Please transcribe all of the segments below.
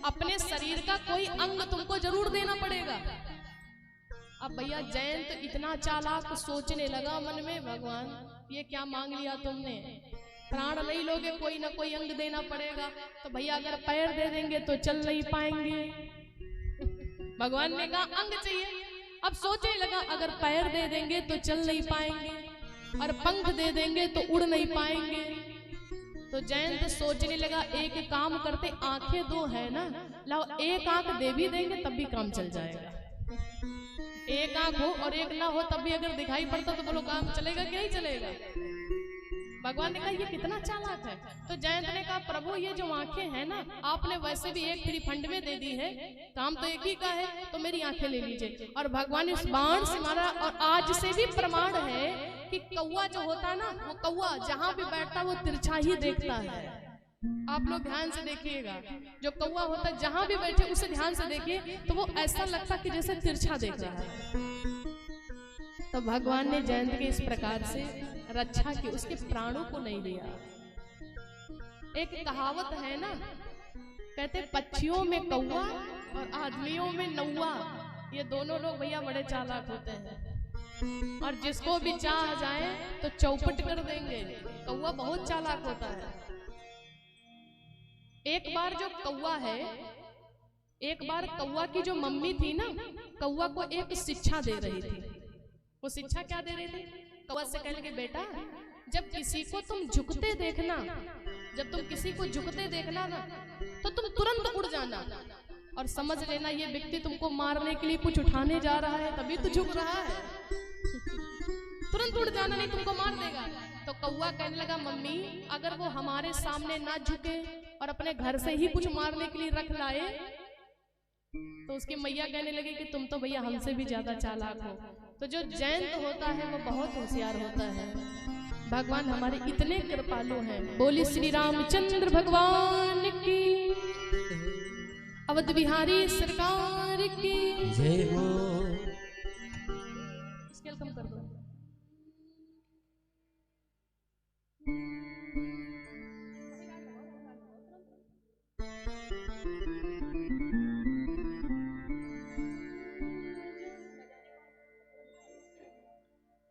अपने शरीर का कोई अंग तुमको जरूर देना पड़ेगा। अब भैया जयंत इतना चालाक सोचने लगा मन में, भगवान ये क्या मांग लिया तुमने, प्राण नहीं लोगे, कोई ना कोई अंग देना पड़ेगा। तो भैया अगर पैर दे देंगे तो चल नहीं पाएंगे। भगवान ने कहा अंग चाहिए। अब सोचने लगा अगर पैर दे देंगे तो चल नहीं पाएंगे और पंख दे देंगे तो उड़ नहीं पाएंगे। तो जयंत सोचने लगा एक काम करते, आंखें दो है ना, लाओ एक आंख दे भी देंगे तब भी काम चल जाएगा। एक आंख हो और एक ना हो तब भी अगर दिखाई पड़ता तो बोलो काम चलेगा कि नहीं चलेगा। भगवान ने कहा ये कितना चालाक है। तो जयंत ने कहा प्रभु ये जो आंखें हैं ना, आपने वैसे भी एक फ्री फंड में दे दी है, काम तो एक ही का है, तो मेरी आंखें ले लीजिए। और भगवान ने उस बाण से मारा। और आज से भी प्रमाण है कि कौवा जो होता है ना, वो कौवा जहां भी बैठता है वो तिरछा ही देखता है। आप लोग ध्यान से देखिएगा, जो कौवा होता है जहां भी बैठे उसे ध्यान से देखिए तो वो ऐसा लगता कि जैसे तिरछा देख रहा है। तो भगवान ने जयंत के इस प्रकार से रक्षा की, उसके प्राणों को नहीं लिया। एक कहावत है ना, कहते पक्षियों में कौवा और आदमियों में नौवा, ये दोनों लोग भैया बड़े चालाक होते हैं और जिसको भी चाह जाए तो चौपट कर देंगे। कौवा बहुत चालाक होता है। एक बार जो कौवा है, एक बार कौवा की जो मम्मी थी ना, कौवा को एक शिक्षा दे रही थी। वो शिक्षा क्या दे रही थी? कौवा से कहने लगे बेटा जब किसी को तुम झुकते देखना, जब तुम किसी को झुकते देखना ना तो तुम तुरंत उड़ जाना और समझ लेना ये व्यक्ति तुमको मारने के लिए कुछ उठाने जा रहा है, तभी तो झुक रहा है। तुरंत उड़ जाना नहीं तुमको मार देगा। तो कौवा कहने लगा मम्मी अगर वो हमारे सामने ना झुके और अपने घर से ही कुछ मारने के लिए रख लाए, तो उसकी मैया कहने लगी कि तुम तो भैया हमसे भी ज्यादा चालाक हो। तो जो जयंत होता है वो बहुत होशियार होता है। भगवान हमारे इतने कृपालु हैं। बोली श्री रामचंद्र भगवान की, अवध बिहारी सरकार की जय हो। स्केल कम कर दो।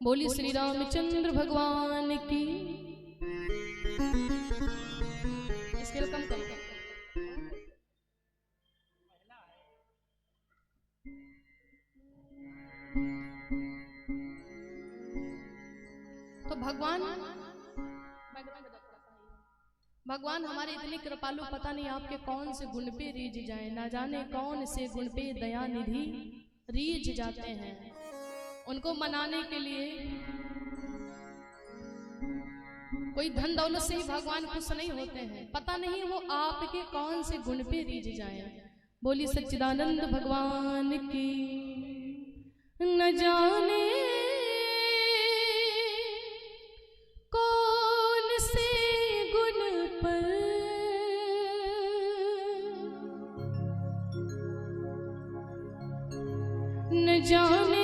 बोली श्री रामचंद्र भगवान की। स्केल कम कर दो। तो भगवान हमारे इतने कृपालु, पता नहीं आपके कौन से गुण पे रीझ जाए, ना जाने कौन से गुण पे दया निधि रीझ जाते हैं। उनको मनाने के लिए कोई धन दौलत से ही भगवान खुश नहीं होते हैं, पता नहीं वो आपके कौन से गुण पे रीझ जाए। बोली सच्चिदानंद भगवान की। न जाने कौन से गुण पर न जाने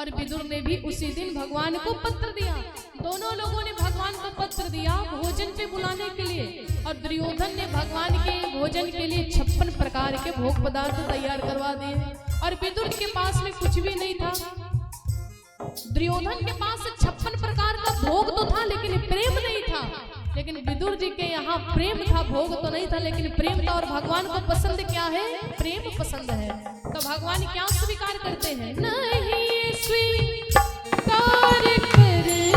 और विदुर ने भी उसी दिन भगवान को पत्र दिया। दोनों लोगों ने भगवान को पत्र दिया भोजन पे बुलाने के लिए, और दुर्योधन ने भगवान के भोजन के लिए 56 प्रकार के भोग पदार्थ तैयार करवा दिए। और विदुर के पास में कुछ भी नहीं था। दुर्योधन के पास 56 प्रकार का भोग तो था, लेकिन प्रेम नहीं था। लेकिन विदुर जी के यहाँ प्रेम था, भोग तो नहीं था, लेकिन प्रेम था। और भगवान को पसंद क्या है? प्रेम पसंद है। तो भगवान क्या स्वीकार करते हैं? नहीं स्वीकार करते हैं,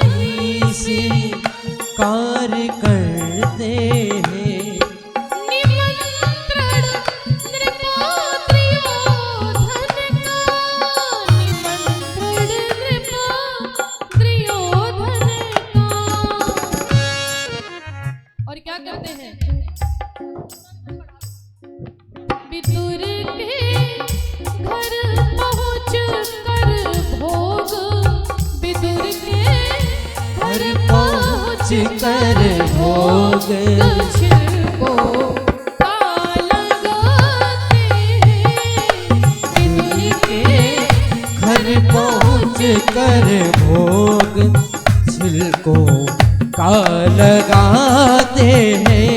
नहीं स्वीकार करते हैं। निमंत्रण नृपो दुर्योधन का, निमंत्रण नृपो दुर्योधन का। और क्या करते हैं? विदुर के घर पहुँच कर भोग, विदुर के घर पहुँच कर भोग को लगाते हैं। विदुर के घर पहुँच कर भोग छिलकों का लगाते हैं।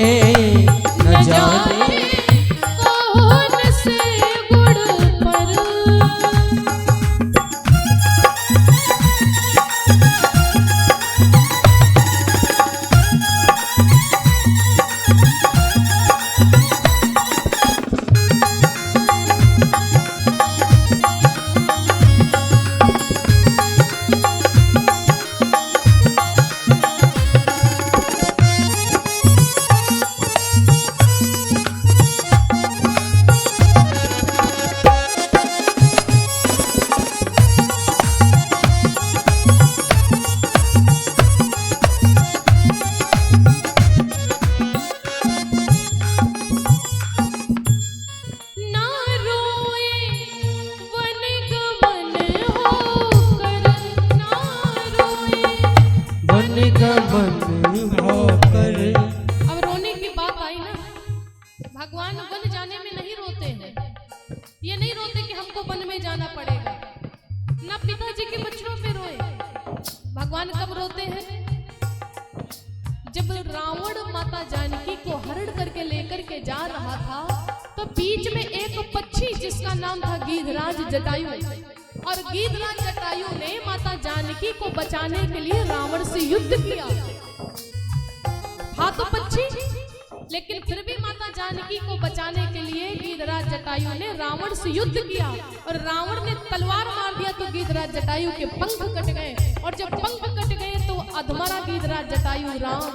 न जाने कौन से गुड़ पर भगवान वन जाने में नहीं रोते हैं। ये नहीं रोते कि हमको वन में जाना पड़ेगा, ना पिताजी के बच्चों पे रोए। भगवान कब रोते हैं? जब रावण माता जानकी को हरण करके लेकर के जा रहा था, तो बीच में एक पक्षी जिसका नाम था गीधराज जटायु, और गीधराज जटायु ने माता जानकी को बचाने के लिए रावण से युद्ध किया। हाँ तो पक्षी, लेकिन फिर भी माता जानकी को बचाने के लिए गीधराज जटायु ने रावण से युद्ध किया, और रावण ने तलवार मार दिया तो गीधराज जटायु के पंख कट गए। और जब पंख कट गए तो अधमरा गीधराज जटायु राम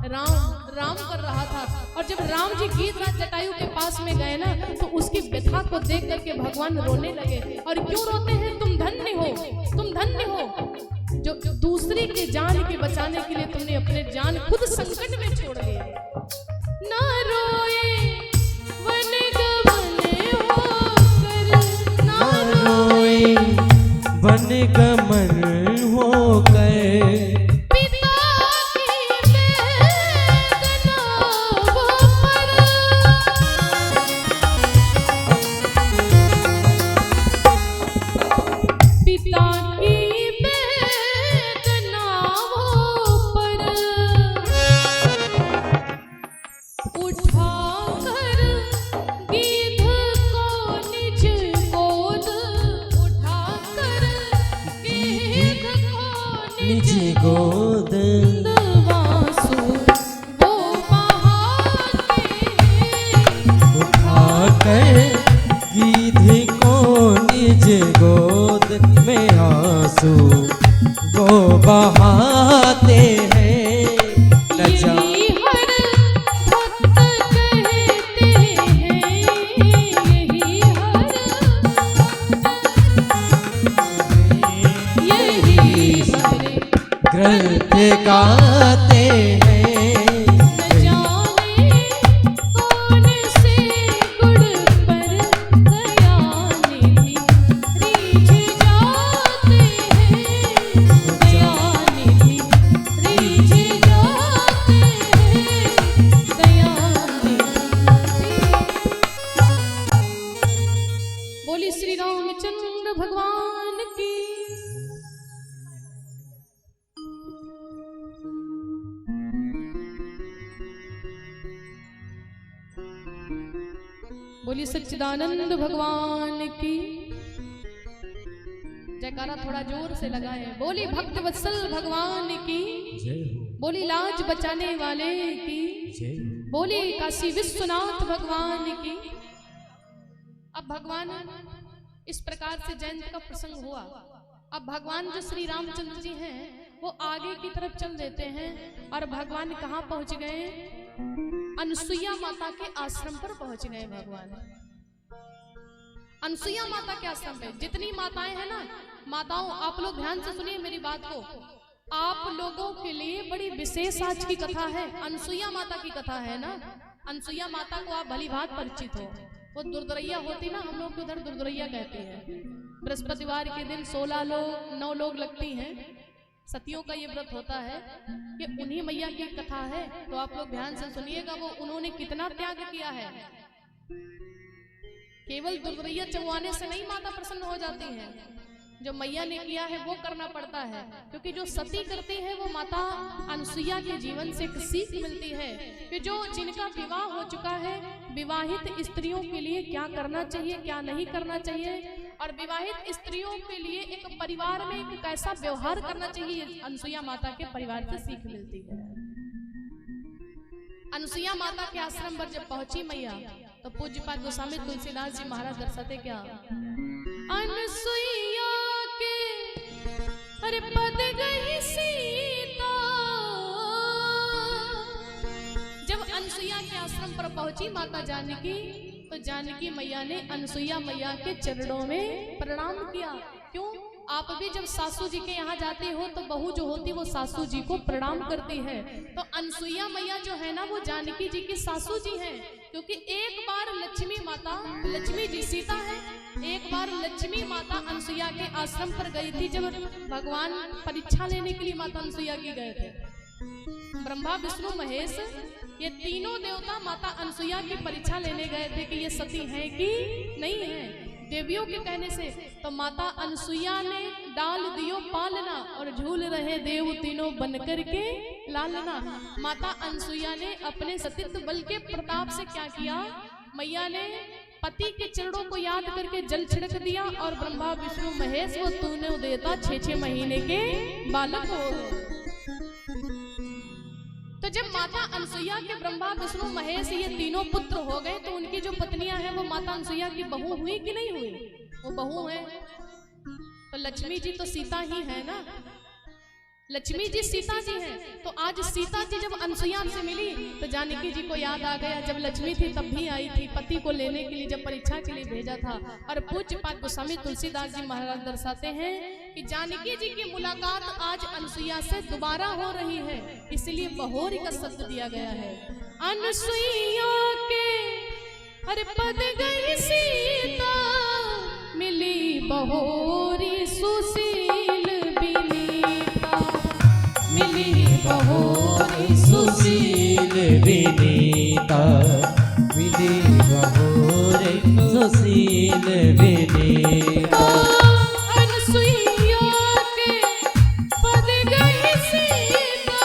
राम राम कर रहा था। और जब राम जी गीधराज जटायु के पास में गए ना, तो उसकी व्यथा को देख करके भगवान रोने लगे। और क्यों रोते हैं? तुम धन्य हो, तुम धन्य हो जो दूसरे के जान के बचाने के लिए तुमने अपने जान खुद संकट में छोड़ लिए। ना रोए वन गमन होकर, ना रोए वन गमन होकर, पिता की वेदना वो पर, पिता की वेदना वो पर, उठाकर गीध को निज गोद, उठाकर गीध को निज गोद, आंसू वो बहाते हैं। उठाकर गीध को निज गोद में आंसू वो बहाते हैं। न जाने यही हर भक्त कहते हैं, यही हर, यही हर ग्रंथ गाते हैं। न जाने कौन से गुड़ पर दयानिधि रीझ जाते हैं, दयानिधि रीझ जाते हैं, दयानिधि। बोली श्री राम। रामचंद्र भगवान की। बोली सच्चिदानंद भगवान की। जयकारा थोड़ा जोर से लगाए। बोली भक्त वत्सल भगवान की। बोली लाज बचाने वाले की। बोली काशी विश्वनाथ भगवान की। अब भगवान इस प्रकार से जयंती का प्रसंग हुआ। अब भगवान जो श्री रामचंद्र जी हैं वो आगे की तरफ चल देते हैं और भगवान कहाँ पहुंच गए? अनसुईया माता के आश्रम पर पहुंच गए भगवान। अनसुईया माता के आश्रम पे जितनी माताएं हैं ना, माताओं आप लोग ध्यान से सुनिए मेरी बात को। आप लोगों के लिए बड़ी विशेष आज की कथा है। अनसुईया माता की कथा है ना। अनसुईया माता को आप भली भांति परिचित हो। वो दुर्दरैया होती ना, हम लोग को उधर दुर्दरैया कहते हैं। बृहस्पतिवार के दिन 9 लोग लगती हैं। सतियों का ये व्रत होता है कि उन्हीं मैया की कथा है। तो आप लोग ध्यान से सुनिएगा, वो उन्होंने कितना त्याग किया है। केवल दुर्दरैया चढ़वाने से नहीं माता प्रसन्न हो जाती है। जो मैया ने किया है वो करना पड़ता है, क्योंकि जो सती करती है वो माता अनसुईया के जीवन से एक सीख मिलती है कि जो जिनका विवाह हो चुका है, विवाहित स्त्रियों के लिए क्या करना चाहिए, क्या नहीं करना चाहिए, और विवाहित स्त्रियों के लिए एक परिवार में एक कैसा व्यवहार करना चाहिए, अनसुईया माता के परिवार से सीख मिलती है। अनसुईया माता के आश्रम पर जब पहुंची मैया, तो पूज्यपाद गोस्वामी तुलसीदास जी महाराज दर्शाते क्या? अनसुईया के अरे पद गई सीता। जब अनसुईया के आश्रम पर पहुंची माता जानकी, तो जानकी मैया ने अनसुईया मैया के चरणों में प्रणाम किया। क्यों? आप भी जब सासू जी के यहाँ जाते हो तो बहू जो होती वो सासू जी को प्रणाम करती है। तो अनसुईया मैया जो है ना वो जानकी जी की सासू जी हैं, क्योंकि एक बार लक्ष्मी माता, लक्ष्मी जी सीता है, एक बार लक्ष्मी माता अनसुईया के आश्रम पर गई थी। जब भगवान परीक्षा लेने के लिए माता अनसुईया की गए थे, ब्रह्मा विष्णु महेश ये तीनों देवता माता अनसुईया की परीक्षा लेने गए थे कि ये सती है कि नहीं है। देवियों के कहने से तो माता अनसुईया ने डाल दियो पालना और झूल रहे देव तीनों बनकर के लालना। माता अनसुईया ने अपने सतीत्व बल के प्रताप से क्या किया? मैया ने पति के चरणों को याद करके जल छिड़क दिया और ब्रह्मा विष्णु महेश वो तूने देता 6 महीने के बालक हो गए। तो जब माता अनसुईया के ब्रह्मा विष्णु महेश ये तीनों पुत्र हो गए, तो उनकी जो पत्नियां हैं वो माता अनसुईया की बहू हुई कि नहीं हुई? वो बहू है। तो लक्ष्मी जी तो सीता ही है ना, लक्ष्मी जी सीता जी हैं। तो आज सीता जी जब अनसुईया से मिली तो जानकी जी को याद आ गया, जब लक्ष्मी थी तब भी आई थी पति को लेने के लिए, जब परीक्षा के लिए भेजा था। और पूज्यपाद गोस्वामी तुलसीदास जी महाराज दर्शाते हैं कि जानकी जी की मुलाकात आज अनसुईया से दोबारा हो रही है, इसलिए बहोरी का शब्द दिया गया है। अनसुईया के अरे पद गई सीता, मिली बहोरी सुशील बिनीता, मिली बहोरी सुशील विनीता, मिली बहोरी सुशील विनीता। अनसुईया के पद गई सीता,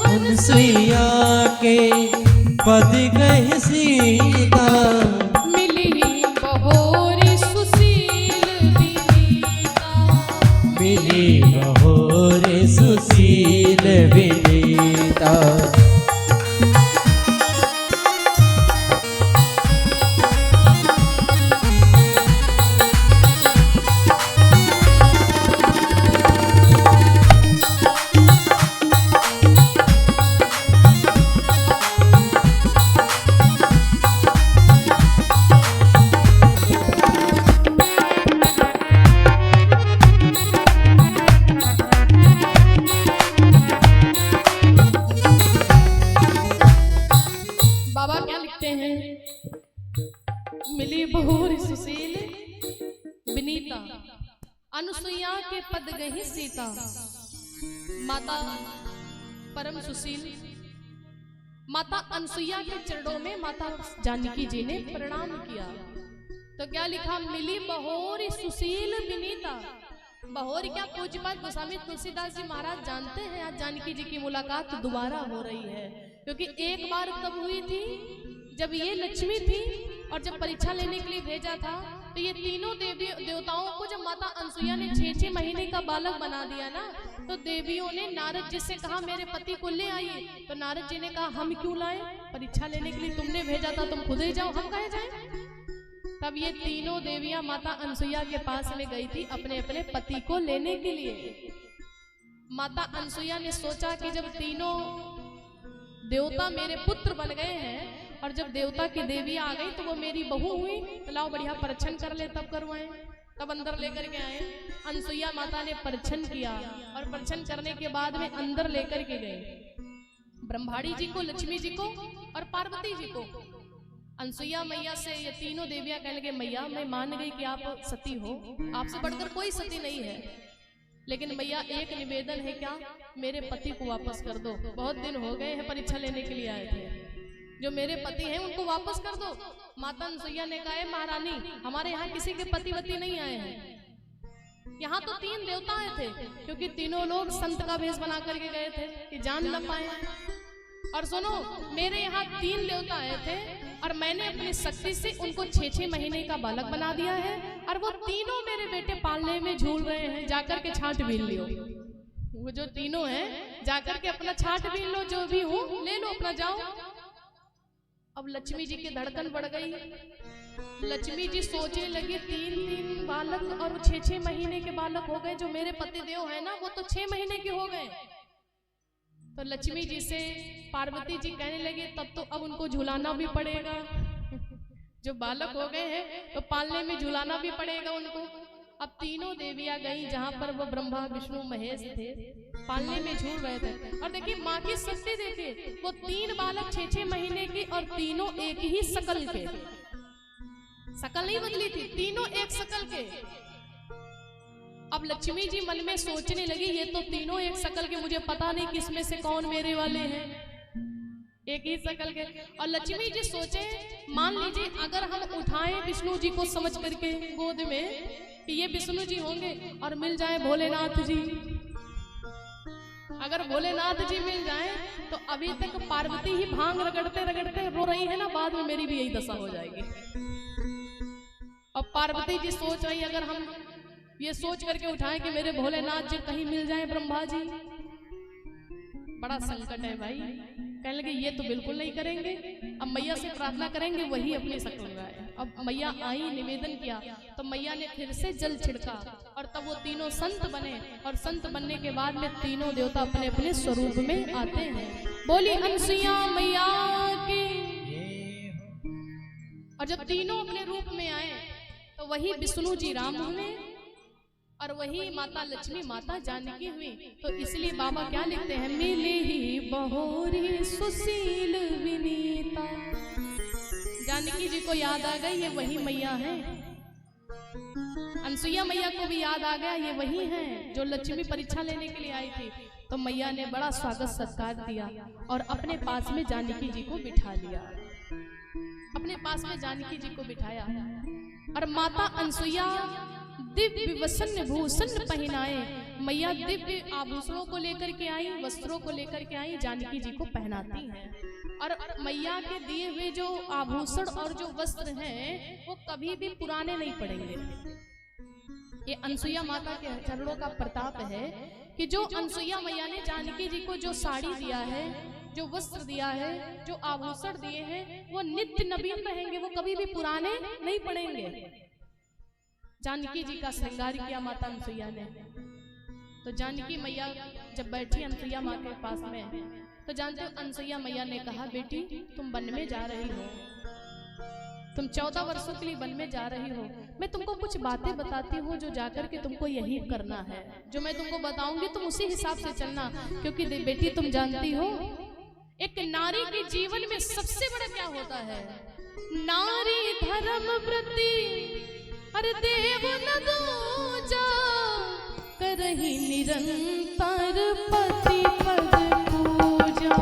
अनसुईया के पद गई सीता, मिली बहोरी सुशील विनीता, मिली बहोरी सुशील विनीता। मिली बहोरी सुशील विनीता, अनसुईया के पद गई सीता। माता परम सुशील माता अनसुईया के चरणों में माता जानकी जी ने प्रणाम किया। तो क्या लिखा, मिली बहोरी सुशील विनीता। बहोरी क्या, पूज्यपाद गोस्वामी तुलसीदास जी महाराज जानते हैं आज जानकी जी की मुलाकात दोबारा हो रही है, क्योंकि एक बार तब हुई थी जब ये लक्ष्मी थी और जब परीक्षा लेने के लिए भेजा था तो ये तीनों देवताओं को जब माता अनसुईया ने 6-6 महीने का बालक बना दिया ना, तो देवियों ने नारद जी से कहा मेरे पति को ले आइए। तो नारद जी ने कहा हम क्यों लाए, परीक्षा लेने के लिए तुमने भेजा था, तुम खुद ही जाओ, हम कहे जाए। तब ये तीनों देवियां माता अनसुईया के पास में गई थी अपने अपने पति को लेने के लिए। माता अनसुईया ने सोचा कि जब तीनों देवता मेरे पुत्र बन गए हैं और जब देवता की देवी आ गई तो वो मेरी बहू हुई, तो लाओ बढ़िया परीक्षण कर ले, तब करवाएं। तब अंदर लेकर के आए। अनसुईया माता ने परीक्षण किया और परीक्षण करने के बाद में अंदर लेकर के गए ब्रह्माड़ी जी को, लक्ष्मी जी को और पार्वती जी को। अनसुईया मैया से ये तीनों देवियां कहने लगे, मैया मैं मान गई कि आप सती हो, आपसे बढ़कर कोई सती नहीं है, लेकिन मैया एक निवेदन है, क्या मेरे पति को वापस कर दो, बहुत दिन हो गए हैं परीक्षा लेने के लिए आए थे, जो मेरे पति हैं उनको वापस कर दो। माता अनसुईया ने कहा, महारानी हमारे यहाँ किसी के पति वती नहीं आए हैं, यहाँ तो 3 देवता आए थे, क्योंकि तीनों लोग संत का भेष बना करके गए थे कि जान न पाए। और सुनो, मेरे यहाँ 3 देवता आए थे और मैंने अपनी शक्ति से उनको 6-6 महीने का बालक बना दिया है और वो तीनों मेरे बेटे पालने में झूल रहे हैं, जाकर के छाट बीन लियो। वो जो तीनों हैं जाकर के अपना छाट बीन लो, जो भी हो ले लो, अपना जाओ। अब लक्ष्मी जी की धड़कन बढ़ गई। लक्ष्मी जी सोचने लगी 3-3 बालक और 6-6 महीने के बालक हो गए, जो मेरे पति देव है ना वो तो 6 महीने के हो गए। तो लक्ष्मी जी से पार्वती जी कहने लगे, तब तो अब उनको झुलाना भी पड़ेगा, जो बालक हो गए हैं तो पालने में झुलाना भी पड़ेगा उनको। अब तीनों देवियां गई जहां पर वो ब्रह्मा विष्णु महेश थे, पालने में झूल रहे थे। और देखिए माँ की शक्ति देखिए, वो 3 बालक 6-6 महीने के और तीनों एक ही शकल के, शकल नहीं बदली थी, तीनों एक शकल के। अब लक्ष्मी जी मन में सोचने लगी, ये तो तीनों एक शकल के, मुझे पता नहीं किसमें से कौन मेरे वाले हैं, एक ही शकल के। और लक्ष्मी जी सोचे, मान लीजिए अगर हम उठाएं विष्णु जी को समझ करके गोद में कि ये विष्णु जी होंगे और मिल जाए भोलेनाथ जी, अगर भोलेनाथ जी मिल जाए तो अभी तक पार्वती ही भांग रगड़ते रगड़ते रो रही है ना, बाद में मेरी भी यही दशा हो जाएगी। अब पार्वती जी सोच रही, अगर हम ये सोच करके उठाएं कि मेरे भोलेनाथ जी कहीं मिल जाए ब्रह्मा जी, बड़ा संकट है भाई। कहने लगे ये तो बिल्कुल नहीं करेंगे, अब मैया से प्रार्थना करेंगे वही अपनी शक्ल लगाए। अब मैया आई, निवेदन किया, तो मैया ने फिर से जल छिड़का और तब वो तीनों संत बने। और संत बनने के बाद में तीनों देवता अपने अपने स्वरूप में आते हैं। बोली अनसुईया मैया की। और जब तीनों अपने रूप में आए तो वही विष्णु जी राम हुए और वही माता लक्ष्मी माता जानकी हुई। तो इसलिए बाबा क्या लिखते हैं, मिली ही बहोरी सुशील विनीता। जानकी जी को याद आ गई, ये वही मैया है। अनसुईया मैया को भी याद आ गया, ये वही है जो लक्ष्मी परीक्षा लेने के लिए आई थी। तो मैया ने बड़ा स्वागत सत्कार दिया और अपने पास में जानकी जी को बिठा लिया, अपने पास में जानकी जी को बिठाया। और माता अनसुईया दिव्य वसन भूषण पहनाए, मैया दिव्य आभूषणों को लेकर के आई, वस्त्रों को लेकर के आई, जानकी जी को पहनाती हैं। और मैया के दिए हुए जो आभूषण और जो वस्त्र हैं वो कभी भी पुराने नहीं पड़ेंगे। ये अनसुईया माता के चरणों का प्रताप है कि जो अनसुईया मैया ने जानकी जी को जो साड़ी दिया है, जो वस्त्र दिया है, जो आभूषण दिए हैं, वो नित्य नवीन रहेंगे, वो कभी भी पुराने नहीं पड़ेंगे। जानकी जी का श्रृंगार किया माता अनसुईया ने। तो जानकी मैया जब बैठी अनसुईया माँ के पास में, तो जानते हो अनसुईया मैया ने कहा, बेटी तुम वन में जा रही हो, तुम 14 वर्षों के लिए वन में जा रही हो। मैं तुमको कुछ बातें बताती हूँ जो जाकर के तुमको यही करना है, जो मैं तुमको बताऊंगी तुम उसी हिसाब से चलना। क्योंकि बेटी तुम जानती हो एक नारी के जीवन में सबसे बड़ा क्या होता है, नारी धर्म व्रती अरे देव न दूजा, करही निरंतर पति पद पूजा,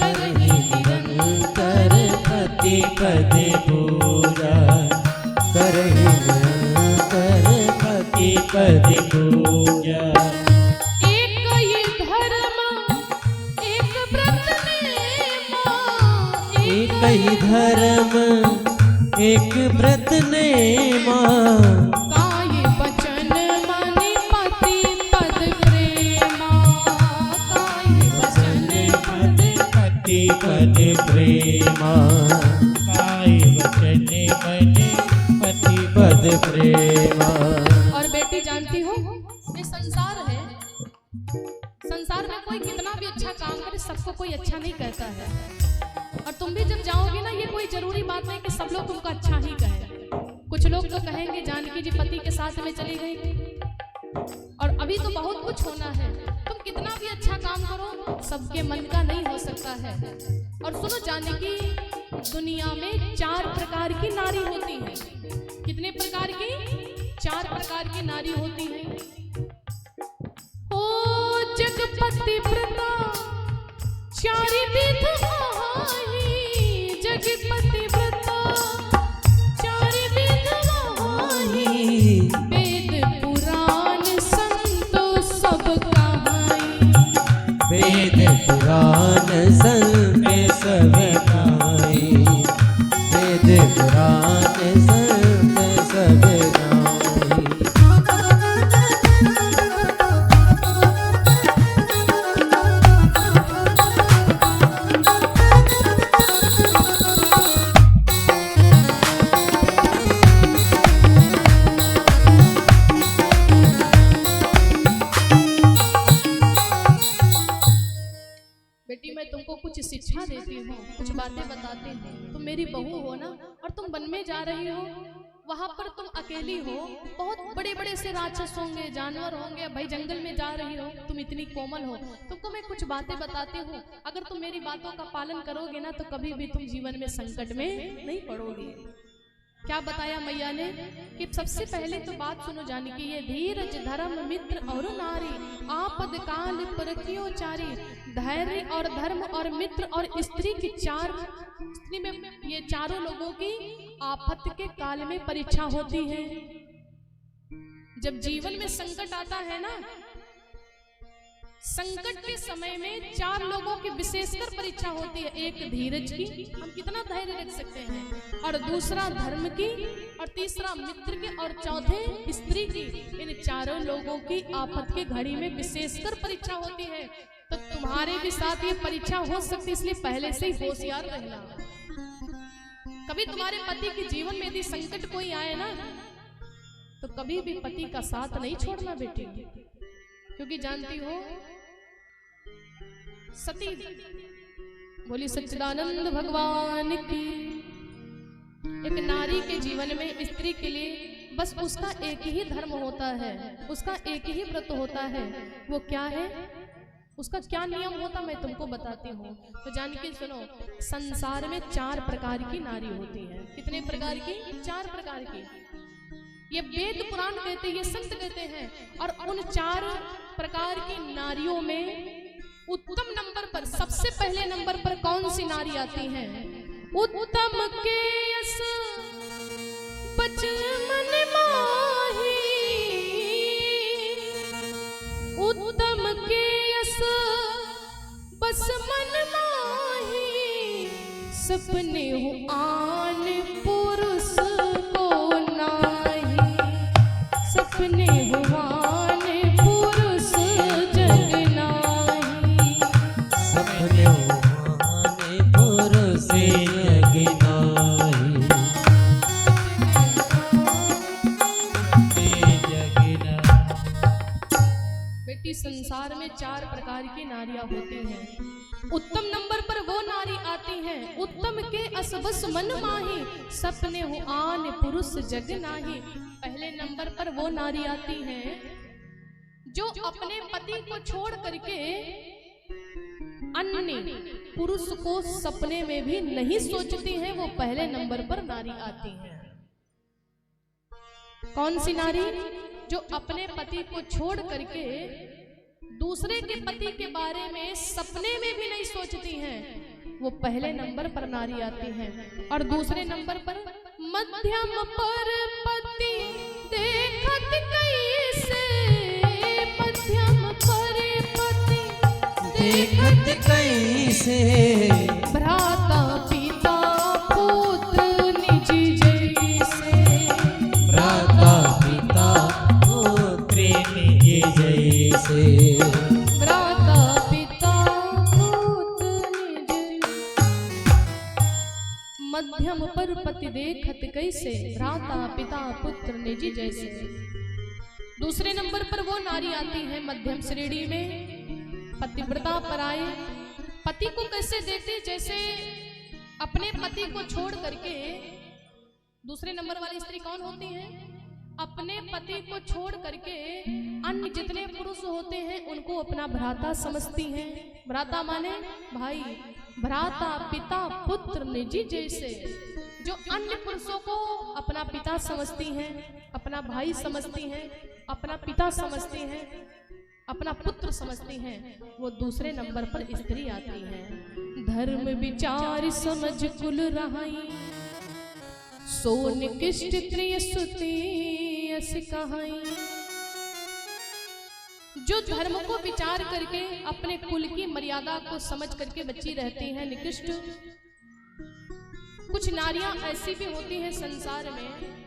करही निरंतर पति पद पूजा, पद पूजा। एक ये धर्म एक व्रत नेमा, एक ही धर्म एक व्रत नेमा, काय वचन मन पति पद प्रेमा, काय वचन पति पद प्रेमा, काय वचन पति पद प्रेमा। और बेटी जानती हो ये संसार है, संसार में कोई कितना भी अच्छा काम करे सबको कोई अच्छा नहीं कहता है। और तुम भी जब जाओगे ना, ये कोई जरूरी बात नहीं कि सब लोग तुमको अच्छा ही कहें। कुछ लोग तो कहेंगे जानकी जी पति के साथ में चली गई, और अभी तो बहुत कुछ होना है। तुम कितना भी अच्छा काम करो सबके मन का नहीं हो सकता है। और सुनो जानकी, दुनिया में 4 प्रकार की नारी होती है। कितने प्रकार की? 4 प्रकार की नारी होती है। ओ जगपति व्रता चारि विध आही, जगपति व्रता चारि विध आही, वेद पुराण संतो सब कहाई, वेद पुराण संत सब गाई, वेद पुराण संत सब गाई। बेटी मैं तुमको कुछ शिक्षा देती हूँ, कुछ बातें बताती हूँ। तुम मेरी बहू हो ना, और तुम वन में जा रही हो, वहां पर तुम अकेली हो, बहुत बड़े बड़े से राक्षस होंगे, जानवर होंगे, भाई जंगल में जा रही हो, तुम इतनी कोमल हो। तुमको मैं कुछ बातें बताती हूँ, अगर तुम मेरी बातों का पालन करोगे ना तो कभी भी तुम जीवन में संकट में नहीं पड़ोगे। क्या बताया मैया ने कि सबसे पहले तो बात सुनो जानकी, ये धीरज धर्म मित्र और नारी, आपद काल परखियो चारी, धैर्य और धर्म और मित्र और स्त्री की 4 स्त्री में ये चारों लोगों की आफत के काल में परीक्षा होती है। जब जीवन में संकट आता है ना, संकट के समय में 4 लोगों की विशेषकर परीक्षा होती है। एक धीरज की, हम कितना धैर्य रख सकते हैं, और दूसरा धर्म की, और तीसरा मित्र की, और चौथे स्त्री की। इन चारों लोगों की आफत के घड़ी में विशेषकर परीक्षा होती है। तो तुम्हारे भी साथ ये परीक्षा हो सकती है, इसलिए पहले से ही होशियार रहना। कभी तुम्हारे पति के जीवन में यदि संकट कोई आए ना, तो कभी भी पति का साथ नहीं छोड़ना बेटी, क्योंकि जानती हो सती बोली सच्चिदानंद भगवान की, एक नारी के जीवन में स्त्री के लिए बस उसका एक ही धर्म होता है, उसका एक ही व्रत होता है। वो क्या है, उसका क्या नियम होता मैं तुमको बताती हूँ। तो जानकी सुनो, संसार में 4 प्रकार की नारी होती है। कितने प्रकार की? 4 प्रकार की। ये वेद पुराण कहते हैं, ये संत कहते हैं। और उन 4 प्रकार की नारियों में उत्तम नंबर पर, सबसे पहले नंबर पर कौन सी नारी आती है? उत्तम के यस बच मन माही, उत्तम के यस बस मन माही, सपने हो आन पुरुष को नाही, सपने हो आन पुरुष जग नाही, सपने आने पुरुष जग नाही, जग नाही। बेटी संसार में 4 प्रकार की नारियां होती हैं। उत्तम नंबर पर वो नारी आती है, उत्तम के असबस मन माही, सपने हो आन पुरुष जग नाही। पहले नंबर पर वो नारी आती है जो अपने पति को छोड़ करके अन्य पुरुष को सपने में भी नहीं सोचती है। वो पहले नंबर पर नारी आती है। कौन सी नारी? जो अपने पति को छोड़ करके दूसरे के पति के बारे में सपने में भी नहीं सोचती हैं, वो पहले नंबर पर नारी आती है। और दूसरे नंबर पर मध्यम पर पति देखत कई जैसे, भ्राता पिता पुत्र निज जैसे, भ्राता पिता पुत्र निज जैसे, भ्राता पिता पुत्र निज। मध्यम पर पति देखत कैसे, भ्राता पिता पुत्र निज जैसे। दूसरे नंबर पर वो नारी आती है मध्यम श्रेणी में, पतिव्रता पराये। पति को कैसे देखते, जैसे अपने पति को छोड़ करके। दूसरे नंबर वाली स्त्री कौन होती है? अपने पति को छोड़ करके अन्य जितने पुरुष होते हैं उनको अपना भ्राता समझती हैं। भ्राता माने भाई, भ्राता पिता पुत्र निजी जैसे। जो अन्य पुरुषों को अपना पिता समझती हैं, अपना भाई समझती हैं, अपना पिता समझती हैं, अपना पुत्र समझती हैं, वो दूसरे नंबर पर स्त्री आती है। धर्म विचार समझ कुल रहाई, सोन किष्ट त्रिय सुती अस कहाई। जो धर्म को विचार करके अपने कुल की मर्यादा को समझ करके बची रहती हैं निकृष्ट। कुछ नारियां ऐसी भी होती हैं संसार में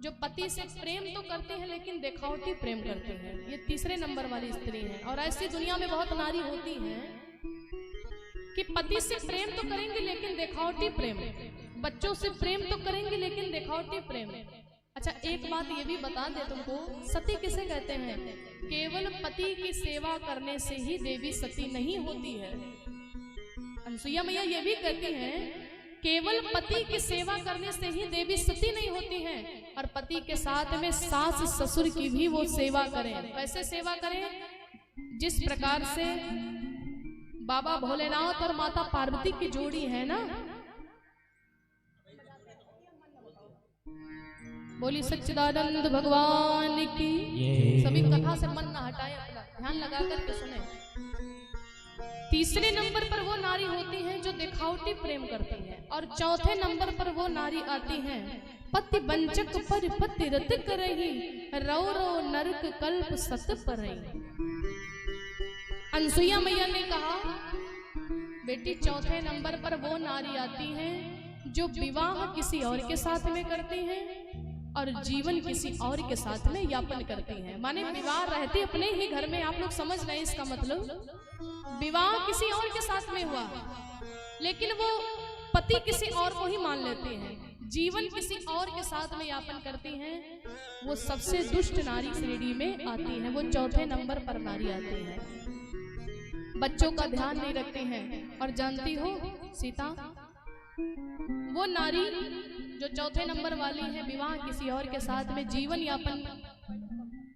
जो पति से प्रेम तो करते हैं लेकिन दिखावटी प्रेम करते हैं। ये तीसरे नंबर वाली स्त्री है। और ऐसी दुनिया में बहुत नारी होती हैं कि पति से प्रेम तो करेंगे लेकिन दिखावटी प्रेम, बच्चों से प्रेम तो करेंगे लेकिन दिखावटी प्रेम। अच्छा, एक बात ये भी बता दे तुमको, सती किसे कहते हैं? केवल पति की सेवा करने से ही देवी सती नहीं होती है। अनसुईया मैया ये भी कहती हैं केवल पति की सेवा करने से ही देवी सती नहीं होती हैं, और पति के साथ में सास ससुर की भी वो सेवा करें। कैसे सेवा करें? जिस प्रकार से बाबा भोलेनाथ और माता पार्वती की जोड़ी है ना, बोली सच्चिदानंद भगवान की। सभी कथा से मन ना हटाए, अपना ध्यान लगा करके सुने। तीसरे नंबर पर वो नारी होती है जो दिखावटी प्रेम करती है, और चौथे नंबर पर वो नारी आती है पति वंचक पर पति रत करही, रो रो नरक कल्प सत परही। अनसुईया मैया ने कहा बेटी चौथे नंबर पर वो नारी आती है जो विवाह किसी और के साथ में करती है और जीवन किसी और के साथ में यापन करती है। माने विवाह रहती अपने ही घर में। आप लोग समझ रहे हैं इसका मतलब? विवाह किसी और के साथ में हुआ लेकिन वो पति किसी और को ही मान लेते हैं, जीवन किसी और के साथ में यापन करती हैं। वो सबसे दुष्ट नारी श्रेणी में आती है। वो चौथे नंबर पर नारी आती है। बच्चों का ध्यान नहीं रखती हैं। और जानती हो सीता, वो नारी जो चौथे नंबर वाली है, विवाह किसी और के साथ में, जीवन यापन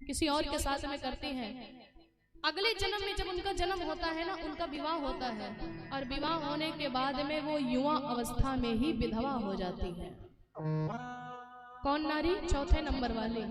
किसी और के साथ में करती हैं। अगले जन्म में जब उनका जन्म होता है ना, उनका विवाह होता है, और विवाह होने के बाद में वो युवा अवस्था में ही विधवा हो जाती है। कौन नारी? चौथे नंबर वाली।